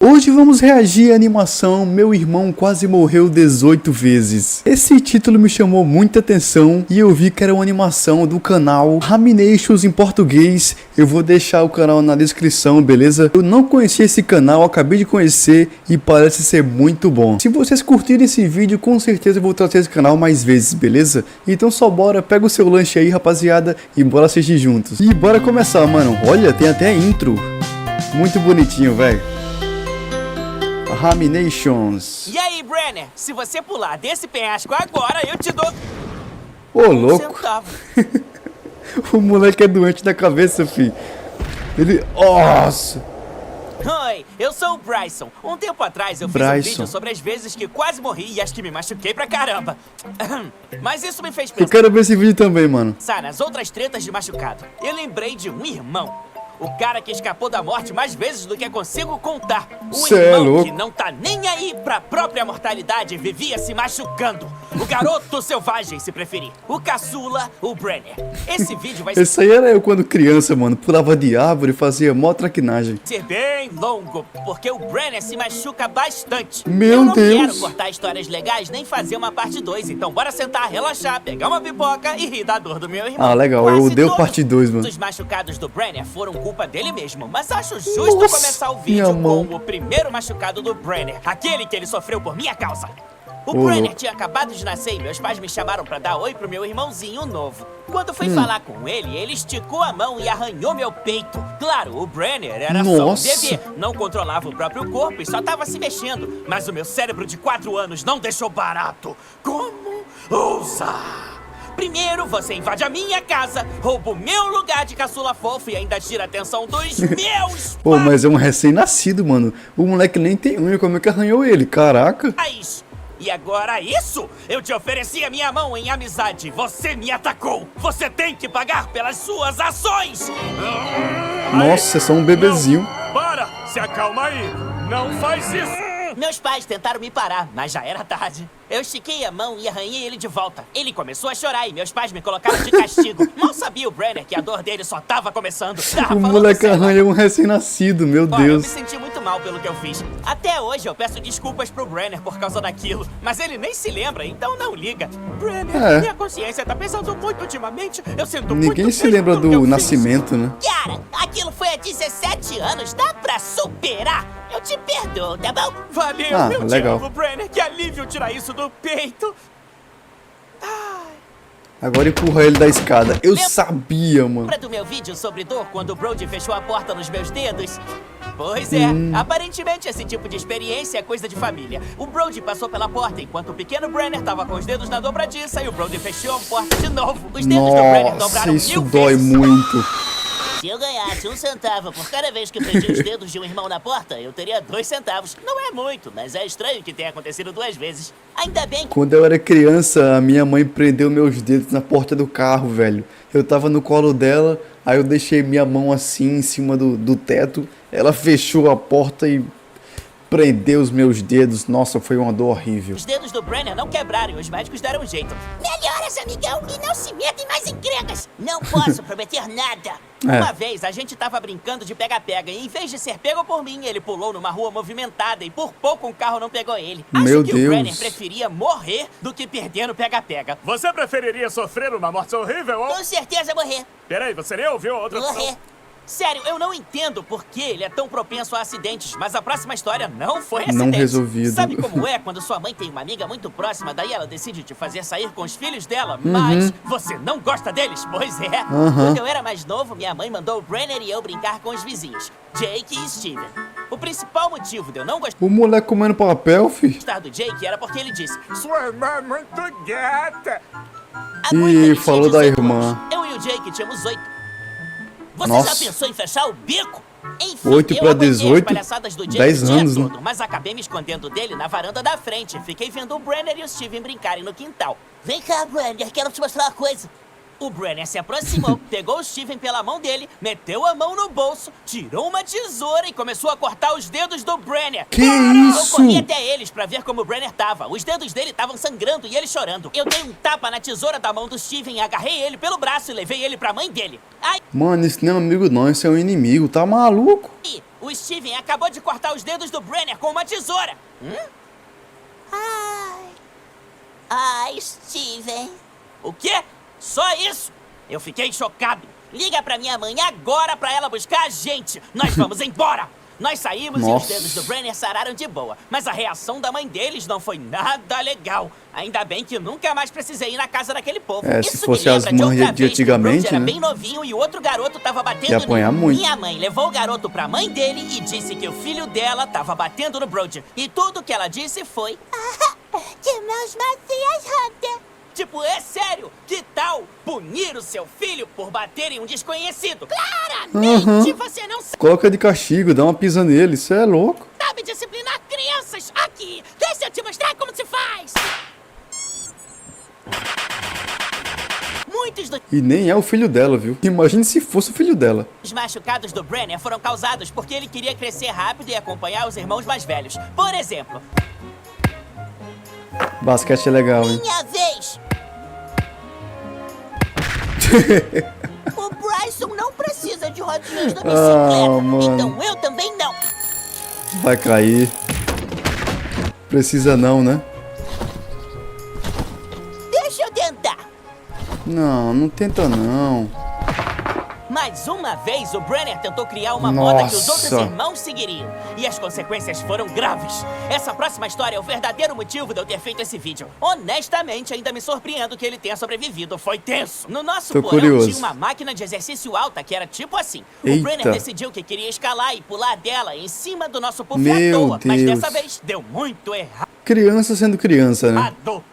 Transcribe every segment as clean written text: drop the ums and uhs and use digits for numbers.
Hoje vamos reagir à animação Meu Irmão Quase Morreu 18 Vezes. Esse título me chamou muita atenção e eu vi que era uma animação do canal Raminations em português. Eu vou deixar o canal na descrição, beleza? Eu não conhecia esse canal, acabei de conhecer e parece ser muito bom. Se vocês curtirem esse vídeo, com certeza eu vou trazer esse canal mais vezes, beleza? Então só bora, pega o seu lanche aí, rapaziada, e bora assistir juntos. E bora começar, mano. Olha, tem até intro. Muito bonitinho, velho. Raminations. E aí, Brenner? Se você pular desse penhasco agora, eu te dou Ô, louco. centavo. O moleque é doente da cabeça, fi. Ele... Nossa. Oi, eu sou o Bryson. Um tempo atrás eu fiz um vídeo sobre as vezes que quase morri e as que me machuquei pra caramba. Mas isso me fez Eu pensar quero ver esse vídeo também, mano. nas outras tretas de machucado. Eu lembrei de um irmão. O cara que escapou da morte mais vezes do que consigo contar. O Cê é irmão louco. que não tá nem aí pra própria mortalidade vivia se machucando. O garoto selvagem, se preferir. O caçula, o Brenner. Esse vídeo vai Esse aí era eu quando criança, mano. Pulava de árvore e fazia mó traquinagem. ser bem longo, porque o Brenner se machuca bastante. Meu Eu não Deus. quero cortar histórias legais nem fazer uma parte 2, então bora sentar, relaxar, pegar uma pipoca e rir da dor do meu irmão. Ah, legal. Quase Eu odeio todos parte 2, mano. Os machucados do Brenner foram culpa dele mesmo, mas acho justo Nossa, começar o minha vídeo mão. com o primeiro machucado do Brenner, aquele que ele sofreu por minha causa. O Ô, Brenner louco. tinha acabado de nascer e meus pais me chamaram pra dar oi pro meu irmãozinho novo. Quando fui falar com ele esticou a mão e arranhou meu peito. Claro, o Brenner era só um Nossa. bebê, não controlava o próprio corpo e só tava se mexendo. Mas o meu cérebro de 4 anos não deixou barato. Como ousa? Primeiro você invade a minha casa, rouba o meu lugar de caçula fofo e ainda tira a atenção dos meus Pô, mas é um recém-nascido, mano. O moleque nem tem unha, como é que arranhou ele? Caraca. pais. E agora isso? Eu te ofereci a minha mão em amizade. Você me atacou. Você tem que pagar pelas suas ações. Nossa, é só um bebezinho. Para! Se acalma aí! Não faz isso! Meus pais tentaram me parar, mas já era tarde. Eu estiquei a mão e arranhei ele de volta. Ele começou a chorar e meus pais me colocaram de castigo. Mal sabia o Brenner que a dor dele só tava começando. O Falando moleque sério. arranhou um recém-nascido, meu Olha, eu me Deus. senti muito mal pelo que eu fiz. Até hoje eu peço desculpas pro Brenner por causa daquilo, mas ele nem se lembra, então não liga. Brenner, É. minha consciência tá pesando muito ultimamente. Eu sinto Ninguém muito se mesmo lembra pelo que eu do fiz. nascimento, né? Cara, aquilo foi há 17 anos, dá pra superar? Eu te perdoo, tá bom? Valeu, Ah, eu legal. te amo, Brenner. Que alívio tirar isso do peito. Agora empurra ele da escada. Eu sabia, mano. Lembra do meu vídeo sobre dor quando o Brody fechou a porta nos meus dedos? Pois é, aparentemente esse tipo de experiência é coisa de família. O Brody passou pela porta enquanto o pequeno Brenner tava com os dedos na dobradiça e o Brody fechou a porta de novo. Os dedos do Brenner Nossa, dobraram isso 1000 dói vezes. muito. Se eu ganhasse 1 centavo por cada vez que prendi os dedos de um irmão na porta, eu teria 2 centavos. Não é muito, mas é estranho que tenha acontecido 2 vezes. Ainda bem que Quando eu era criança, a minha mãe prendeu meus dedos na porta do carro, velho. Eu tava no colo dela, aí eu deixei minha mão assim em cima do teto. Ela fechou a porta e prendeu os meus dedos. Nossa, foi uma dor horrível. os dedos do Brenner não quebraram e os médicos deram um jeito. Melhoras, amigão, e não se metem mais em encrencas. Não posso prometer nada. É. Uma vez a gente tava brincando de pega-pega e em vez de ser pego por mim, ele pulou numa rua movimentada e por pouco um carro não pegou ele. Acho Meu que Deus. o Brenner preferia morrer do que perder no pega-pega. Você preferiria sofrer uma morte horrível ou... Com certeza morrer. Peraí, você nem ouviu a outra opção? Morrer. Sério, eu não entendo por que ele é tão propenso a acidentes, mas a próxima história não foi acidente. Não resolvido. Sabe como é quando sua mãe tem uma amiga muito próxima, daí ela decide te fazer sair com os filhos dela, mas você não gosta deles? Pois é. Quando eu era mais novo, minha mãe mandou o Brenner e eu brincar com os vizinhos, Jake e Steven. O principal motivo de eu não O moleque comendo papel, fi. gostar do Jake era porque ele disse: Sua irmã é muito gata! "A noite ele tinha falou da 18 irmã. anos. Eu e o Jake tínhamos 8. Você Nossa. já pensou em fechar o bico? Enfim, 8 eu pra aguentei as 18? palhaçadas do Jake 10 o dia anos, né? todo, mas acabei me escondendo dele na varanda da frente. Fiquei vendo o Brenner e o Steven brincarem no quintal. Vem cá, Brenner, quero te mostrar uma coisa. O Brenner se aproximou, pegou o Steven pela mão dele, meteu a mão no bolso, tirou uma tesoura e começou a cortar os dedos do Brenner. Que Eu isso? corri até eles pra ver como o Brenner tava. Os dedos dele estavam sangrando e ele chorando. Eu dei um tapa na tesoura da mão do Steven, agarrei ele pelo braço e levei ele pra mãe dele. Aí Mano, isso não é um amigo não, isso é um inimigo, tá maluco? O Steven acabou de cortar os dedos do Brenner com uma tesoura. Ai, Steven. O quê? Só isso? Eu fiquei chocado. Liga pra minha mãe agora pra ela buscar a gente. Nós vamos embora. Nós saímos e os dedos do Brenner sararam de boa. Mas a reação da mãe deles não foi nada legal. Ainda bem que nunca mais precisei ir na casa daquele povo. Se fosse as mães de antigamente, era né? bem novinho e o outro garoto tava batendo Ia apanhar muito. Minha mãe levou o garoto pra mãe dele e disse que o filho dela tava batendo no Brody. E tudo que ela disse foi... De mãos macias, Hunter. Tipo, é sério? Que tal punir o seu filho por bater em um desconhecido? Claramente você não Coloca de castigo, dá uma pisa nele, isso é louco. sabe disciplinar crianças. Aqui, deixa eu te mostrar como se faz. Muitos dos E nem é o filho dela, viu? Imagine se fosse o filho dela. machucados do Brenner foram causados porque ele queria crescer rápido e acompanhar os irmãos mais velhos. Por exemplo, Basquete é legal, hein? Minha vez. O Bryson não precisa de rodinhas da bicicleta. mano. Então eu também não. Vai cair. Precisa não, né? Deixa eu tentar. Não, não tenta não. mais uma vez o Brenner tentou criar uma moda que os outros Nossa. irmãos seguiriam. E as consequências foram graves. Essa próxima história é o verdadeiro motivo de eu ter feito esse vídeo. Honestamente, ainda me surpreendo que ele tenha sobrevivido. Foi tenso. No nosso Tô porão curioso. tinha uma máquina de exercício alta que era tipo assim. Eita. O Brenner decidiu que queria escalar e pular dela em cima do nosso puff Meu à toa. Mas Deus. dessa vez deu muito errado. Criança sendo criança, né?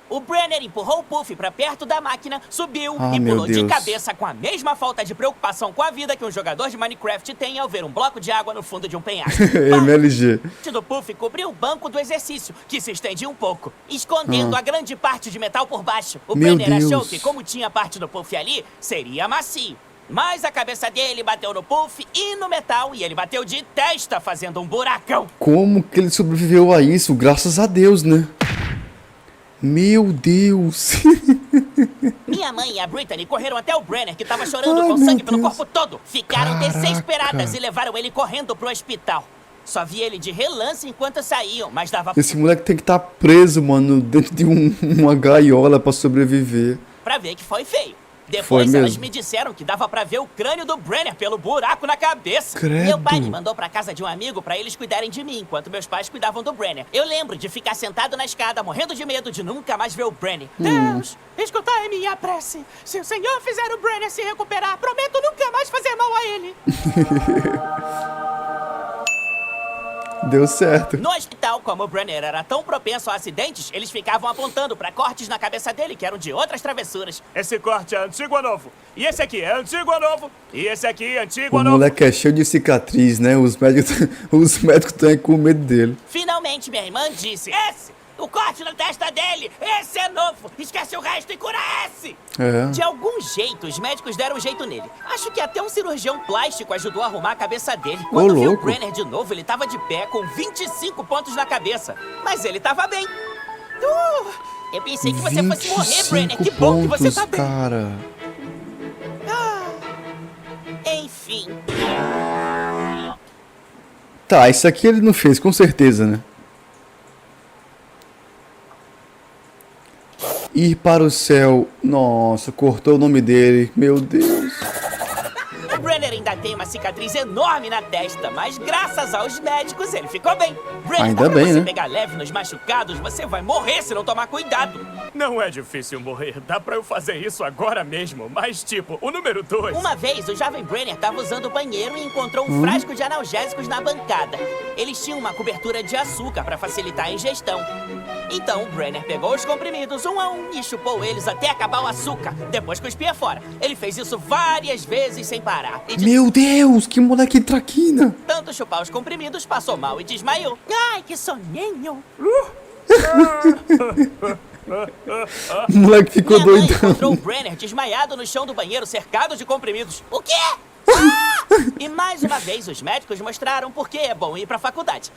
O Brenner empurrou o Puff pra perto da máquina, subiu Ah, e meu pulou de Deus. cabeça com a mesma falta de preocupação com a vida que um jogador de Minecraft tem ao ver um bloco de água no fundo de um penhasco. MLG. Parte do Puff cobriu o banco do exercício, que se estendia um pouco, escondendo a grande parte de metal por baixo. O Meu Brenner achou Deus. que, como tinha parte do Puff ali, seria macio. Mas a cabeça dele bateu no Puff e no metal, e ele bateu de testa, fazendo um buracão. Como que ele sobreviveu a isso? Graças a Deus, né? Meu Deus. Minha mãe e a Brittany correram até o Brenner, que tava chorando Ai, com meu sangue pelo Deus. corpo todo. Ficaram Caraca. desesperadas e levaram ele correndo pro hospital. Só vi ele de relance enquanto saíam, mas dava Esse moleque tem que estar preso, mano, dentro de uma gaiola pra sobreviver. pra ver que foi feio. Foi Depois elas mesmo. me disseram que dava pra ver o crânio do Brenner pelo buraco na cabeça. Credo. Meu pai me mandou pra casa de um amigo pra eles cuidarem de mim, enquanto meus pais cuidavam do Brenner. Eu lembro de ficar sentado na escada, morrendo de medo de nunca mais ver o Brenner. Deus, escutai minha prece. Se o Senhor fizer o Brenner se recuperar, prometo nunca mais fazer mal a ele. Deu certo. No hospital, como o Brenner era tão propenso a acidentes, eles ficavam apontando pra cortes na cabeça dele que eram de outras travessuras. Esse corte é antigo ou novo? E esse aqui é antigo ou novo? E esse aqui é antigo O ou novo? moleque é cheio de cicatriz, né? Os médicos estão com medo dele. Finalmente, minha irmã disse: esse! O corte na testa dele! Esse é novo! Esquece o resto e cura esse! É. De algum jeito, os médicos deram um jeito nele. Acho que até um cirurgião plástico ajudou a arrumar a cabeça dele. Quando viu o louco. Brenner de novo, ele tava de pé com 25 pontos na cabeça. Mas ele tava bem. Eu pensei que você fosse morrer, Brenner. Que bom que você tá bem. cara. Enfim. Tá, isso aqui ele não fez, com certeza, né? Ir para o céu. Nossa, cortou o nome dele. Meu Deus. O Brenner ainda tem uma cicatriz enorme na testa, mas graças aos médicos ele ficou bem. Brenner, Ainda dá pra bem, você né? pegar leve nos machucados, você vai morrer se não tomar cuidado. Não é difícil morrer. Dá pra eu fazer isso agora mesmo. Mas, tipo, o número 2. Uma vez, o jovem Brenner estava usando o banheiro e encontrou um frasco de analgésicos na bancada. Eles tinham uma cobertura de açúcar para facilitar a ingestão. Então, o Brenner pegou os comprimidos um a um e chupou eles até acabar o açúcar. Depois cuspia fora. Ele fez isso várias vezes sem parar. E de Meu Deus, que moleque traquina. tanto chupar os comprimidos, passou mal e desmaiou. Ai, que soninho! O moleque ficou Minha mãe doidão. encontrou o Brenner desmaiado no chão do banheiro, cercado de comprimidos. O quê? E mais uma vez os médicos mostraram por que é bom ir pra faculdade.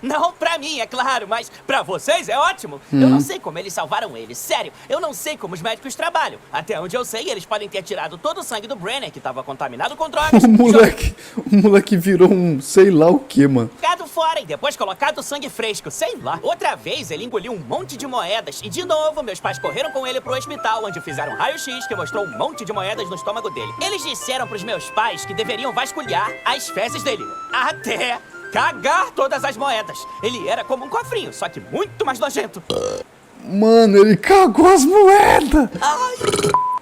Não pra mim, é claro, mas pra vocês é ótimo. Eu não sei como eles salvaram ele, sério. Eu não sei como os médicos trabalham. Até onde eu sei, eles podem ter tirado todo o sangue do Brenner, que tava contaminado com drogas. O moleque virou um sei lá o que, mano. Jogado fora e depois colocado sangue fresco, sei lá. Outra vez ele engoliu um monte de moedas e de novo meus pais correram com ele pro hospital, onde fizeram um raio-x que mostrou um monte de moedas no estômago dele. Eles disseram pros meus pais que deveriam vasculhar as fezes dele. Até cagar todas as moedas. Ele era como um cofrinho, só que muito mais nojento. Mano, ele cagou as moedas. Ai.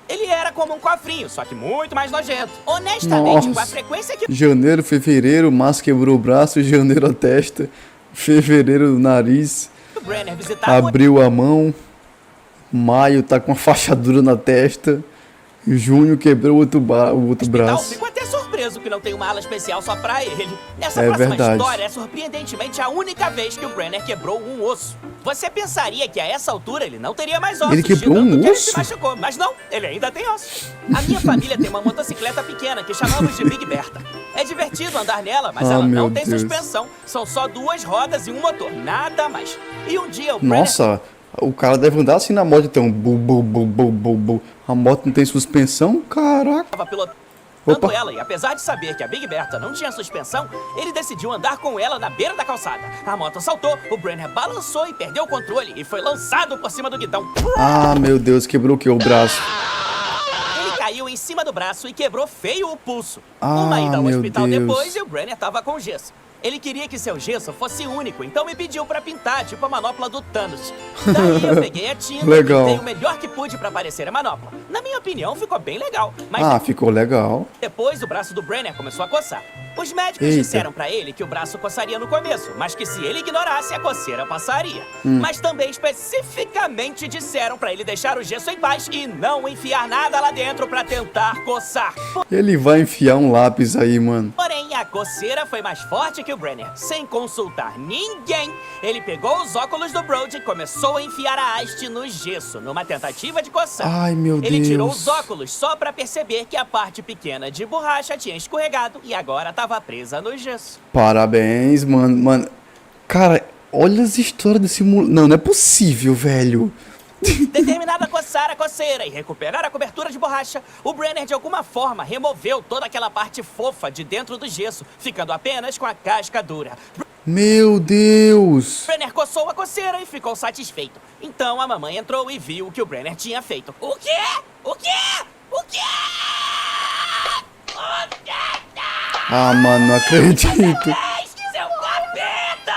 Ele era como um cofrinho, só que muito mais nojento. Honestamente, com a frequência que... Janeiro, fevereiro, março quebrou o braço, janeiro a testa, fevereiro o nariz, o Brenner visitava... abril a mão, maio tá com uma fachadura na testa, junho quebrou o outro braço. Fico até surpreso que não tem uma ala especial só pra ele. Nessa É próxima verdade. história é surpreendentemente a única vez que o Brenner quebrou um osso. Você pensaria que a essa altura ele não teria mais ossos. Ele quebrou de tanto um que ele se osso? machucou, mas não, ele ainda tem ossos. A minha família tem uma motocicleta pequena que chamamos de Big Bertha. É divertido andar nela, mas ela não meu tem Deus. suspensão. São só 2 rodas e um motor, nada mais. E um dia o Brenner... Nossa, o cara deve andar assim na moto então, bu. A moto não tem suspensão? Caraca. Estava pilotando Opa. ela e apesar de saber que a Big Bertha não tinha suspensão, ele decidiu andar com ela na beira da calçada. A moto saltou, o Brenner balançou e perdeu o controle e foi lançado por cima do guidão. Ah, meu Deus, quebrou o que? O braço. Ele caiu em cima do braço e quebrou feio o pulso. Ah, Uma ida ao meu hospital Deus. depois e o Brenner tava com gesso. Ele queria que seu gesso fosse único, então me pediu pra pintar, tipo a manopla do Thanos. Daí eu peguei a tinta Legal. e pintei o melhor que pude pra parecer a manopla. Na minha opinião, ficou bem legal. Mas Ah, ficou legal. depois, o braço do Brenner começou a coçar. Os médicos Eita. disseram pra ele que o braço coçaria no começo, mas que se ele ignorasse, a coceira passaria. Mas também especificamente disseram pra ele deixar o gesso em paz e não enfiar nada lá dentro pra tentar coçar. Ele vai enfiar um lápis aí, mano. Porém, a coceira foi mais forte que o Brenner. Sem consultar ninguém, ele pegou os óculos do Brody e começou a enfiar a haste no gesso, numa tentativa de coçar. Ai, meu Ele Deus. tirou os óculos só pra perceber que a parte pequena de borracha tinha escorregado e agora estava presa no gesso. Parabéns, mano. Cara, olha as histórias desse moleque. Não é possível, velho. Determinado a coçar a coceira e recuperar a cobertura de borracha, o Brenner de alguma forma removeu toda aquela parte fofa de dentro do gesso, ficando apenas com a casca dura. Meu Deus. Brenner coçou a coceira e ficou satisfeito. Então a mamãe entrou e viu o que o Brenner tinha feito. O quê? O quê? O quê? O quê? Ah, mano, não acredito. Seu capeta!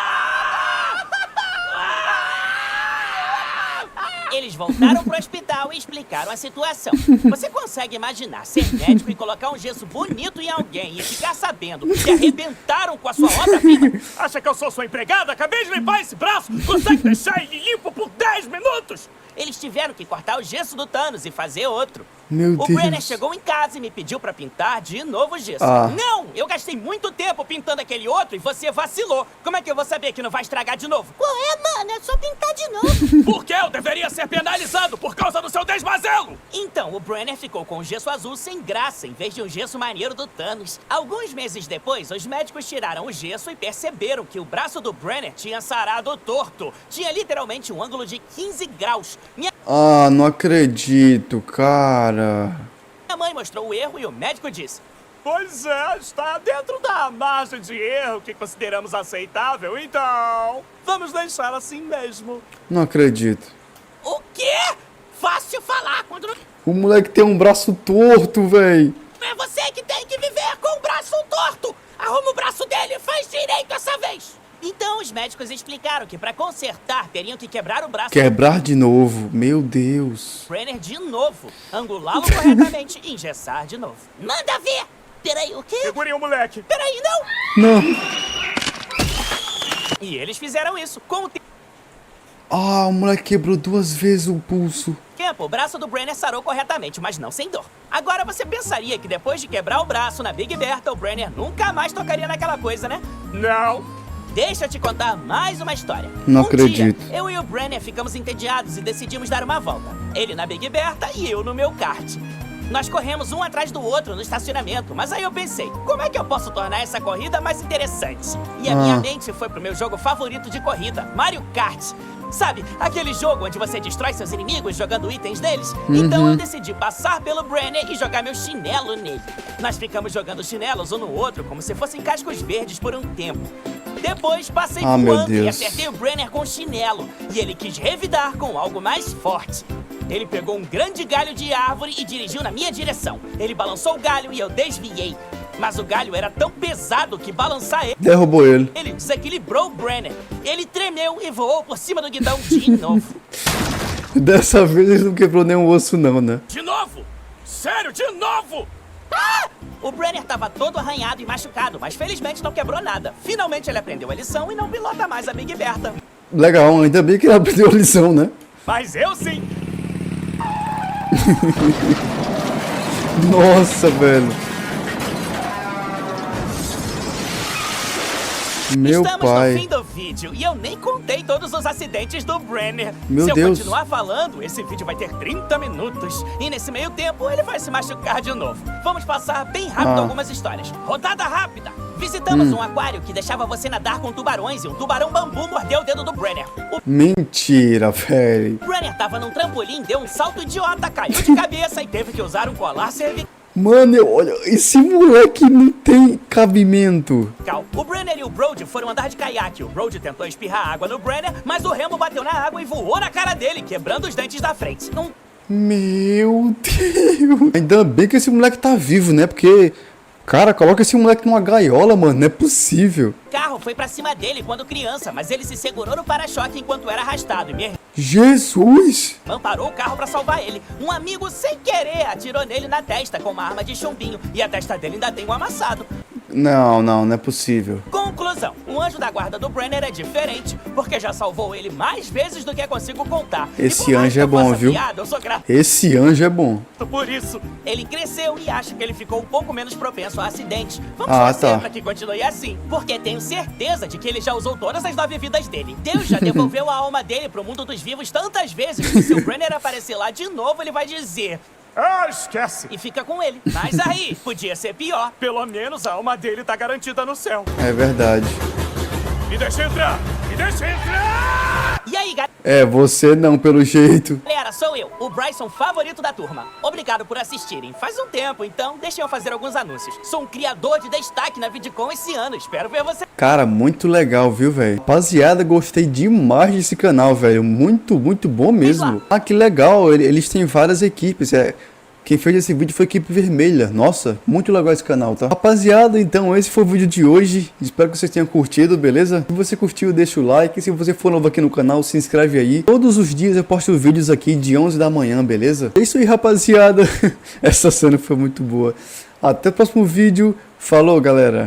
Eles voltaram pro hospital e explicaram a situação. Você consegue imaginar ser médico e colocar um gesso bonito em alguém e ficar sabendo que arrebentaram com a sua obra-prima? Acha que eu sou sua empregada? Acabei de limpar esse braço. Consegue deixar ele limpo por 10 minutos? Eles tiveram que cortar o gesso do Thanos e fazer outro. Meu O Deus. Brenner chegou em casa e me pediu pra pintar de novo o gesso. Ah. Não! Eu gastei muito tempo pintando aquele outro e você vacilou. Como é que eu vou saber que não vai estragar de novo? Qual é, mano? É só pintar de novo. Por que eu deveria ser penalizado por causa do seu desmazelo? Então, o Brenner ficou com o gesso azul sem graça, em vez de um gesso maneiro do Thanos. Alguns meses depois, os médicos tiraram o gesso e perceberam que o braço do Brenner tinha sarado torto. Tinha literalmente um ângulo de 15 graus. Minha Ah, não acredito, cara. mãe mostrou o erro e o médico disse: Pois é, está dentro da margem de erro que consideramos aceitável, então vamos deixar assim mesmo. Não acredito. o quê? Fácil falar quando não O moleque tem um braço torto, véi. é você que tem que viver com o braço torto. Arruma o braço dele e faz direito essa vez. Então, os médicos explicaram que pra consertar teriam que quebrar o braço Quebrar de novo. Meu Deus. do Brenner de novo, angulá-lo corretamente e engessar de novo. Manda ver. Peraí, o quê? Segurem o moleque. Peraí, não! Não. E eles fizeram isso. Com o Ah, o moleque quebrou 2 vezes o pulso. tempo, o braço do Brenner sarou corretamente, mas não sem dor. Agora você pensaria que depois de quebrar o braço na Big Bertha, o Brenner nunca mais tocaria naquela coisa, né? Não. Deixa eu te contar mais uma história. Não Um acredito. dia, eu e o Brenner ficamos entediados e decidimos dar uma volta. Ele na Big Bertha e eu no meu kart. Nós corremos um atrás do outro no estacionamento, mas aí eu pensei, como é que eu posso tornar essa corrida mais interessante? E a minha mente foi pro meu jogo favorito de corrida, Mario Kart. Sabe, aquele jogo onde você destrói seus inimigos jogando itens neles? Então eu decidi passar pelo Brenner e jogar meu chinelo nele. Nós ficamos jogando chinelos um no outro como se fossem cascos verdes por um tempo. Depois passei voando e acertei o Brenner com o chinelo. E ele quis revidar com algo mais forte. Ele pegou um grande galho de árvore e dirigiu na minha direção. Ele balançou o galho e eu desviei. Mas o galho era tão pesado que balançar ele... derrubou ele. Ele desequilibrou o Brenner. Ele tremeu e voou por cima do guidão de novo. Dessa vez ele não quebrou nenhum osso não, né? De novo? Sério, de novo? O Brenner tava todo arranhado e machucado, mas felizmente não quebrou nada. Finalmente ele aprendeu a lição e não pilota mais a Big Bertha. Legal, ainda bem que ele aprendeu a lição, né? Mas eu sim. Nossa, velho. Meu Estamos pai. no fim do vídeo e eu nem contei todos os acidentes do Brenner. Meu Se eu Deus. continuar falando, esse vídeo vai ter 30 minutos. E nesse meio tempo, ele vai se machucar de novo. Vamos passar bem rápido algumas histórias. Rodada rápida. Visitamos um aquário que deixava você nadar com tubarões e um tubarão bambu mordeu o dedo do Brenner. O Mentira, velho. Brenner tava num trampolim, deu um salto idiota, caiu de cabeça e teve que usar um colar cervical. Mano, olha, esse moleque não tem cabimento. O Brenner e o Brody foram andar de caiaque. O Brody tentou espirrar água no Brenner, mas o remo bateu na água e voou na cara dele, quebrando os dentes da frente. Meu Deus. Ainda bem que esse moleque tá vivo, né? Porque, cara, coloca esse moleque numa gaiola, mano. Não é possível. O carro foi pra cima dele quando criança, mas ele se segurou no para-choque enquanto era arrastado. E minha Jesus. irmã parou o carro pra salvar ele. Um amigo, sem querer, atirou nele na testa com uma arma de chumbinho. E a testa dele ainda tem um amassado. Não é possível. Conclusão, o anjo da guarda do Brenner é diferente, porque já salvou ele mais vezes do que consigo contar. Esse anjo é bom, viu? Piada, eu sou grato Esse anjo é bom. Por isso. Ele cresceu e acho que ele ficou um pouco menos propenso a acidentes. Vamos Ah, torcer tá. pra que continue assim, porque tenho certeza de que ele já usou todas as 9 vidas dele. Deus já devolveu a alma dele pro mundo dos vivos tantas vezes que se o Brenner aparecer lá de novo, ele vai dizer... Ah, esquece. E fica com ele. Mas aí, podia ser pior. Pelo menos a alma dele tá garantida no céu. É verdade. Me deixa entrar! Me deixa entrar! E aí, É, você não, pelo jeito. galera, sou eu, o Bryson favorito da turma. Obrigado por assistirem. Faz um tempo, então deixem eu fazer alguns anúncios. Sou um criador de destaque na VidCon esse ano. Espero ver você. Cara, muito legal, viu, velho? Rapaziada, gostei demais desse canal, velho. Muito bom mesmo. Ah, que legal. Eles têm várias equipes. Quem fez esse vídeo foi a equipe vermelha. Nossa, muito legal esse canal, tá? Rapaziada, então esse foi o vídeo de hoje. Espero que vocês tenham curtido, beleza? Se você curtiu, deixa o like. Se você for novo aqui no canal, se inscreve aí. Todos os dias eu posto vídeos aqui de 11 da manhã, beleza? É isso aí, rapaziada. Essa cena foi muito boa. Até o próximo vídeo. Falou, galera.